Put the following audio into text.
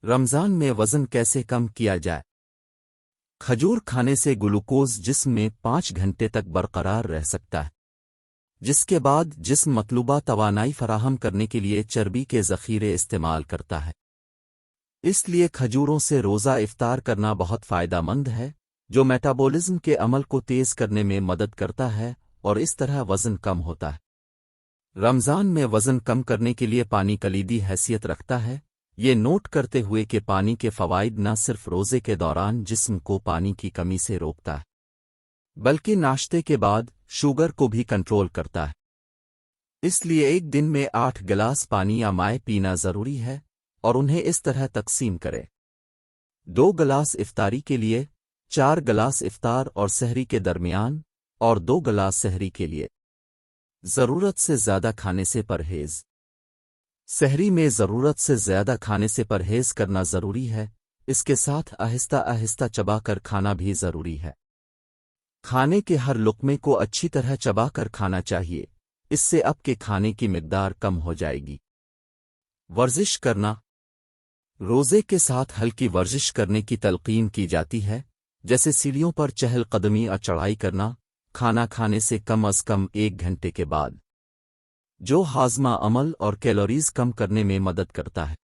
رمضان میں وزن کیسے کم کیا جائے؟ کھجور کھانے سے گلوکوز جسم میں 5 گھنٹے تک برقرار رہ سکتا ہے، جس کے بعد جسم مطلوبہ توانائی فراہم کرنے کے لیے چربی کے ذخیرے استعمال کرتا ہے۔ اس لیے کھجوروں سے روزہ افطار کرنا بہت فائدہ مند ہے، جو میٹابولزم کے عمل کو تیز کرنے میں مدد کرتا ہے اور اس طرح وزن کم ہوتا ہے۔ رمضان میں وزن کم کرنے کے لیے پانی کلیدی حیثیت رکھتا ہے، یہ نوٹ کرتے ہوئے کہ پانی کے فوائد نہ صرف روزے کے دوران جسم کو پانی کی کمی سے روکتا ہے، بلکہ ناشتے کے بعد شوگر کو بھی کنٹرول کرتا ہے۔ اس لیے ایک دن میں 8 گلاس پانی یا مائع پینا ضروری ہے، اور انہیں اس طرح تقسیم کرے: 2 گلاس افطاری کے لیے، 4 گلاس افطار اور سحری کے درمیان، اور 2 گلاس سحری کے لیے۔ ضرورت سے زیادہ کھانے سے پرہیز۔ سحری میں ضرورت سے زیادہ کھانے سے پرہیز کرنا ضروری ہے، اس کے ساتھ آہستہ آہستہ چبا کر کھانا بھی ضروری ہے۔ کھانے کے ہر لقمے کو اچھی طرح چبا کر کھانا چاہیے، اس سے آپ کے کھانے کی مقدار کم ہو جائے گی۔ ورزش کرنا۔ روزے کے ساتھ ہلکی ورزش کرنے کی تلقین کی جاتی ہے، جیسے سیڑھیوں پر چہل قدمی اور چڑھائی کرنا، کھانا کھانے سے کم از کم 1 گھنٹے کے بعد، جو ہاضمہ عمل اور کیلوریز کم کرنے میں مدد کرتا ہے۔